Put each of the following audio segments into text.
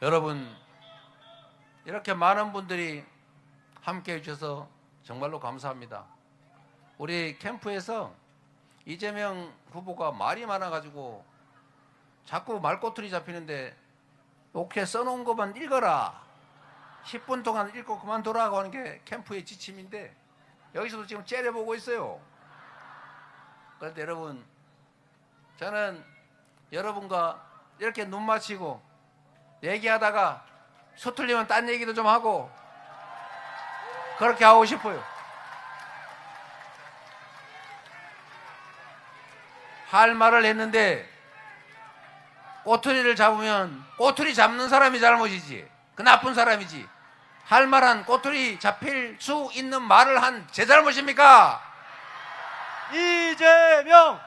여러분, 이렇게 많은 분들이 함께해 주셔서 정말로 감사합니다. 우리 캠프에서 이재명 후보가 말이 많아가지고 자꾸 말꼬투리 잡히는데 오케이 써놓은 것만 읽어라. 10분 동안 읽고 그만두라고 하는 게 캠프의 지침인데 여기서도 지금 째려보고 있어요. 그런데 여러분, 저는 여러분과 이렇게 눈 맞추고 얘기하다가 서툴리면 딴 얘기도 좀 하고 그렇게 하고 싶어요. 할 말을 했는데 꼬투리를 잡으면 꼬투리 잡는 사람이 잘못이지, 그 나쁜 사람이지, 할 말한 꼬투리 잡힐 수 있는 말을 한 제 잘못입니까? 이재명!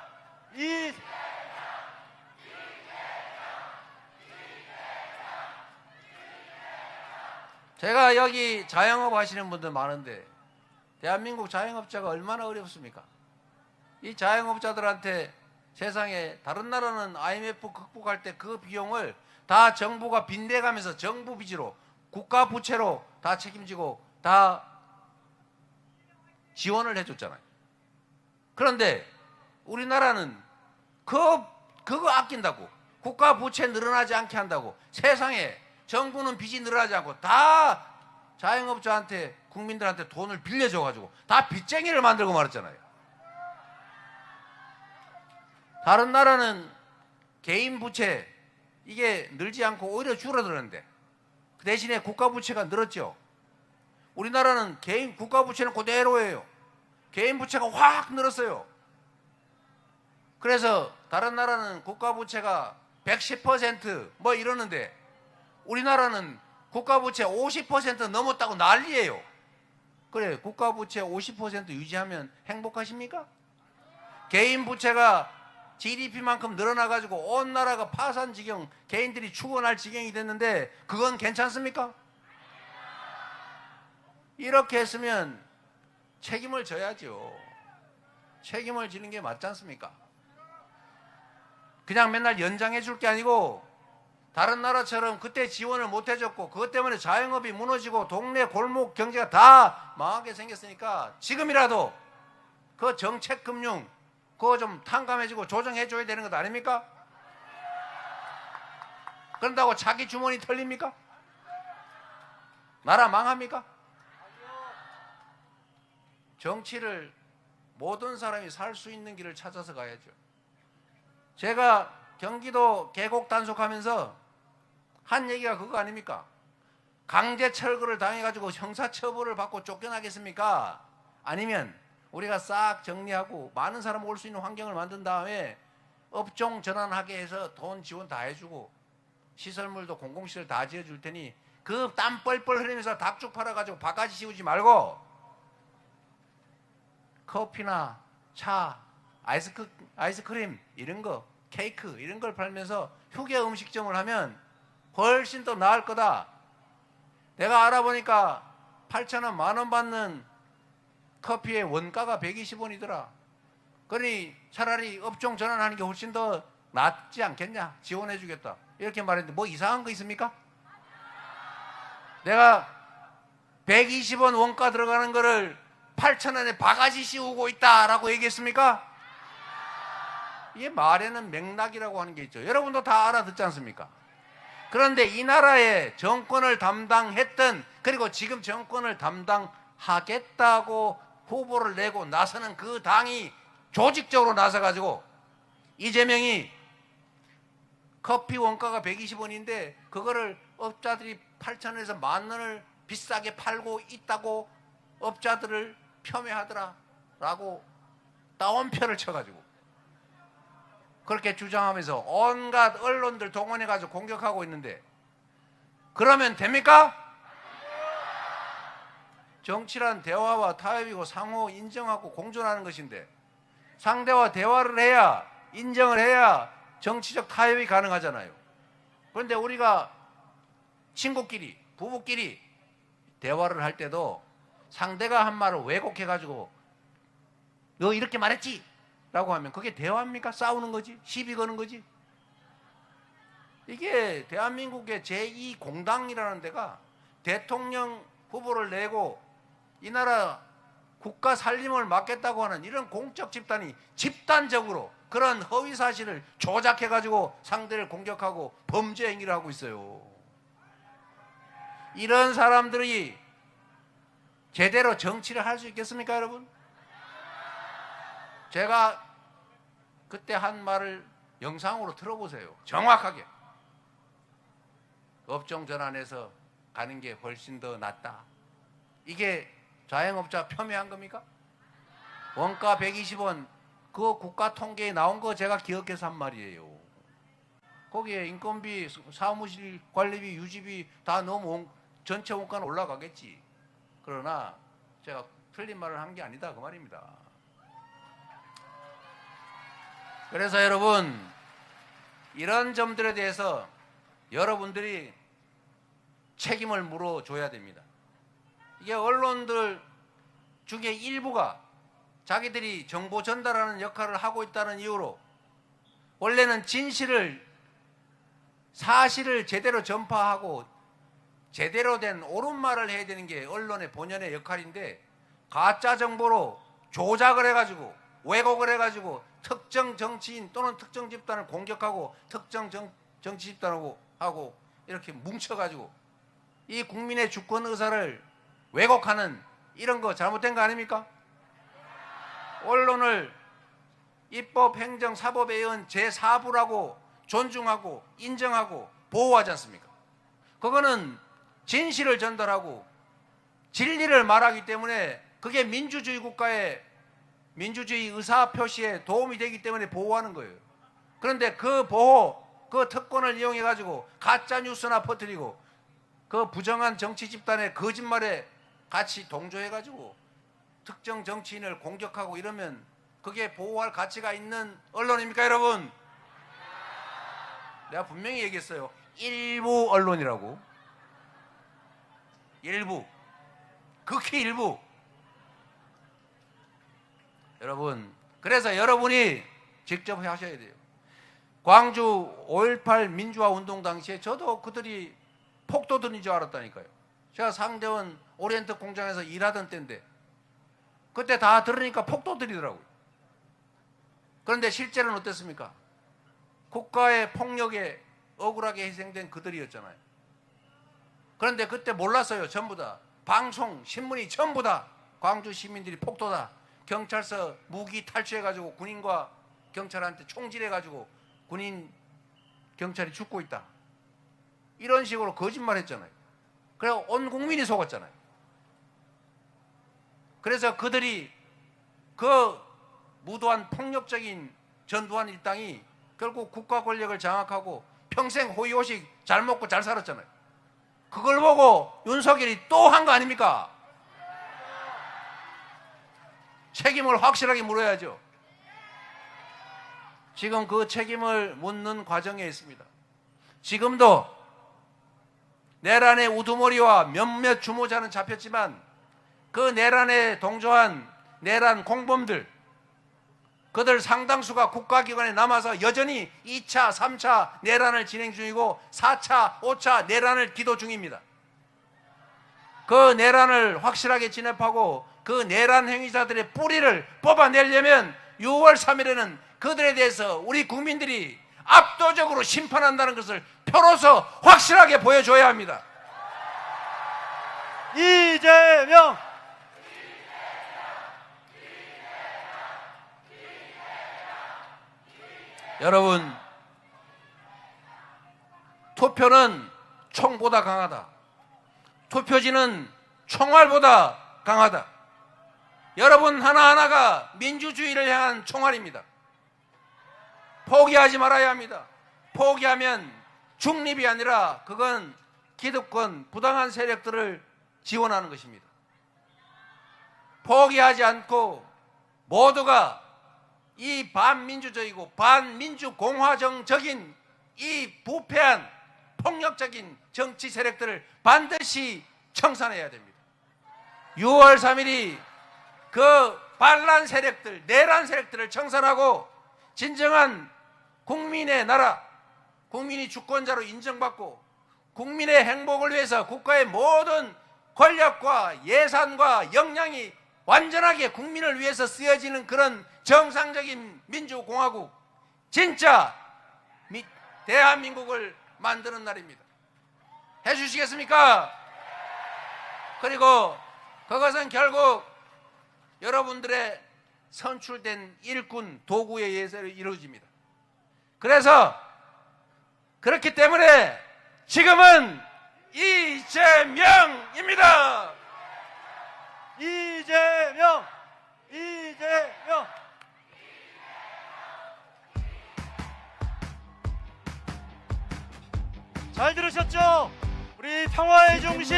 제가 여기 자영업 하시는 분들 많은데 대한민국 자영업자가 얼마나 어렵습니까? 이 자영업자들한테 세상에 다른 나라는 IMF 극복할 때 그 비용을 다 정부가 빚내가면서 정부 빚으로 국가 부채로 다 책임지고 다 지원을 해줬잖아요. 그런데 우리나라는 그거 아낀다고, 국가 부채 늘어나지 않게 한다고 세상에 정부는 빚이 늘어나지 않고 다 자영업자한테, 국민들한테 돈을 빌려줘가지고 다 빚쟁이를 만들고 말았잖아요. 다른 나라는 개인 부채 이게 늘지 않고 오히려 줄어드는데 그 대신에 국가 부채가 늘었죠. 우리나라는 개인 국가 부채는 그대로예요. 개인 부채가 확 늘었어요. 그래서 다른 나라는 국가 부채가 110% 뭐 이러는데 우리나라는 국가 부채 50% 넘었다고 난리예요. 그래, 국가 부채 50% 유지하면 행복하십니까? 개인 부채가 GDP만큼 늘어나가지고 온 나라가 파산 지경, 개인들이 죽어날 지경이 됐는데 그건 괜찮습니까? 이렇게 했으면 책임을 져야죠. 책임을 지는 게 맞지 않습니까? 그냥 맨날 연장해 줄 게 아니고 다른 나라처럼 그때 지원을 못 해줬고 그것 때문에 자영업이 무너지고 동네 골목 경제가 다 망하게 생겼으니까 지금이라도 그 정책 금융 그거 좀 탕감해주고 조정해줘야 되는 것 아닙니까? 그런다고 자기 주머니 털립니까? 나라 망합니까? 정치를 모든 사람이 살 수 있는 길을 찾아서 가야죠. 제가 경기도 계곡 단속하면서 한 얘기가 그거 아닙니까? 강제 철거를 당해가지고 형사처벌을 받고 쫓겨나겠습니까? 아니면 우리가 싹 정리하고 많은 사람 올 수 있는 환경을 만든 다음에 업종 전환하게 해서 돈 지원 다 해주고 시설물도 공공시설 다 지어줄 테니 그 땀 뻘뻘 흘리면서 닭죽 팔아가지고 바가지 씌우지 말고 커피나 차, 아이스크림 이런 거, 케이크 이런 걸 팔면서 휴게 음식점을 하면 훨씬 더 나을 거다. 내가 알아보니까 8,000원, 10,000원 받는 커피의 원가가 120원이더라. 그러니 차라리 업종 전환하는 게 훨씬 더 낫지 않겠냐? 지원해 주겠다. 이렇게 말했는데 뭐 이상한 거 있습니까? 내가 120원 원가 들어가는 거를 8,000원에 바가지 씌우고 있다라고 얘기했습니까? 이게 말에는 맥락이라고 하는 게 있죠. 여러분도 다 알아듣지 않습니까? 그런데 이 나라의 정권을 담당했던, 그리고 지금 정권을 담당하겠다고 후보를 내고 나서는 그 당이 조직적으로 나서가지고 이재명이 커피 원가가 120원인데 그거를 업자들이 8,000원에서 10,000원을 비싸게 팔고 있다고 업자들을 폄훼하더라 라고 따옴표를 쳐가지고 그렇게 주장하면서 온갖 언론들 동원해가지고 공격하고 있는데 그러면 됩니까? 정치란 대화와 타협이고 상호 인정하고 공존하는 것인데 상대와 대화를 해야, 인정을 해야 정치적 타협이 가능하잖아요. 그런데 우리가 친구끼리, 부부끼리 대화를 할 때도 상대가 한 말을 왜곡해가지고 너 이렇게 말했지? 라고 하면 그게 대화입니까? 싸우는 거지? 시비 거는 거지? 이게 대한민국의 제2공당이라는 데가 대통령 후보를 내고 이 나라 국가 살림을 맡겠다고 하는 이런 공적 집단이 집단적으로 그런 허위 사실을 조작해 가지고 상대를 공격하고 범죄 행위를 하고 있어요. 이런 사람들이 제대로 정치를 할 수 있겠습니까, 여러분? 제가 그때 한 말을 영상으로 들어보세요. 정확하게. 업종 전환해서 가는 게 훨씬 더 낫다. 이게 자영업자 폄훼한 겁니까? 원가 120원 그 국가 통계에 나온 거 제가 기억해서 한 말이에요. 거기에 인건비, 사무실 관리비, 유지비 다 넣으면 전체 원가는 올라가겠지. 그러나 제가 틀린 말을 한 게 아니다 그 말입니다. 그래서 여러분, 이런 점들에 대해서 여러분들이 책임을 물어줘야 됩니다. 이게 언론들 중에 일부가 자기들이 정보 전달하는 역할을 하고 있다는 이유로 원래는 진실을, 사실을 제대로 전파하고 제대로 된 옳은 말을 해야 되는 게 언론의 본연의 역할인데, 가짜 정보로 조작을 해가지고 왜곡을 해가지고 특정 정치인 또는 특정 집단을 공격하고 특정 정치 집단하고 이렇게 뭉쳐가지고 이 국민의 주권 의사를 왜곡하는 이런 거 잘못된 거 아닙니까? 언론을 입법, 행정, 사법에 의한 제4부라고 존중하고 인정하고 보호하지 않습니까? 그거는 진실을 전달하고 진리를 말하기 때문에 그게 민주주의 국가의 민주주의 의사 표시에 도움이 되기 때문에 보호하는 거예요. 그런데 그 보호, 그 특권을 이용해 가지고 가짜 뉴스나 퍼뜨리고 그 부정한 정치 집단의 거짓말에 같이 동조해 가지고 특정 정치인을 공격하고 이러면 그게 보호할 가치가 있는 언론입니까, 여러분? 내가 분명히 얘기했어요. 일부 언론이라고. 일부. 극히 일부. 여러분, 그래서 여러분이 직접 하셔야 돼요. 광주 5.18 민주화 운동 당시에 저도 그들이 폭도들인 줄 알았다니까요. 제가 상대원 오리엔트 공장에서 일하던 때인데 그때 다 들으니까 폭도들이더라고요. 그런데 실제로는 어땠습니까? 국가의 폭력에 억울하게 희생된 그들이었잖아요. 그런데 그때 몰랐어요. 전부 다. 방송, 신문이 전부 다 광주 시민들이 폭도다. 경찰서 무기 탈취해가지고 군인과 경찰한테 총질해가지고 군인, 경찰이 죽고 있다. 이런 식으로 거짓말 했잖아요. 그래서 온 국민이 속았잖아요. 그래서 그들이 그 무도한 폭력적인 전두환 일당이 결국 국가 권력을 장악하고 평생 호의호식 잘 먹고 잘 살았잖아요. 그걸 보고 윤석열이 또 한 거 아닙니까? 책임을 확실하게 물어야죠. 지금 그 책임을 묻는 과정에 있습니다. 지금도 내란의 우두머리와 몇몇 주모자는 잡혔지만 그 내란에 동조한 내란 공범들, 그들 상당수가 국가기관에 남아서 여전히 2차, 3차 내란을 진행 중이고 4차, 5차 내란을 기도 중입니다. 그 내란을 확실하게 진압하고 그 내란 행위자들의 뿌리를 뽑아내려면 6월 3일에는 그들에 대해서 우리 국민들이 압도적으로 심판한다는 것을 표로서 확실하게 보여줘야 합니다. 이재명! 여러분, 투표는 총보다 강하다. 투표지는 총알보다 강하다. 여러분 하나하나가 민주주의를 향한 총알입니다. 포기하지 말아야 합니다. 포기하면 중립이 아니라 그건 기득권, 부당한 세력들을 지원하는 것입니다. 포기하지 않고 모두가 이 반민주적이고 반민주공화정적인 이 부패한 폭력적인 정치 세력들을 반드시 청산해야 됩니다. 6월 3일이 그 반란 세력들, 내란 세력들을 청산하고 진정한 국민의 나라, 국민이 주권자로 인정받고 국민의 행복을 위해서 국가의 모든 권력과 예산과 역량이 완전하게 국민을 위해서 쓰여지는 그런 정상적인 민주공화국, 진짜 대한민국을 만드는 날입니다. 해주시겠습니까? 그리고 그것은 결국 여러분들의 선출된 일꾼 도구에 의해서 이루어집니다. 그래서 그렇기 때문에 지금은 이재명입니다. 이재명! 잘 들으셨죠? 우리 평화의 중심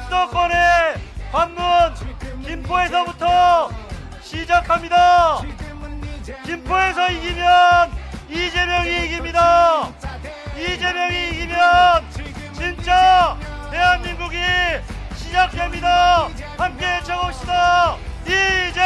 수도권의 관문 김포에서부터 시작합니다. 김포에서 이기면 이재명이 이깁니다. 이재명이 이기면 진짜 대한민국이 시작됩니다. 함께 외쳐봅시다. 이재명!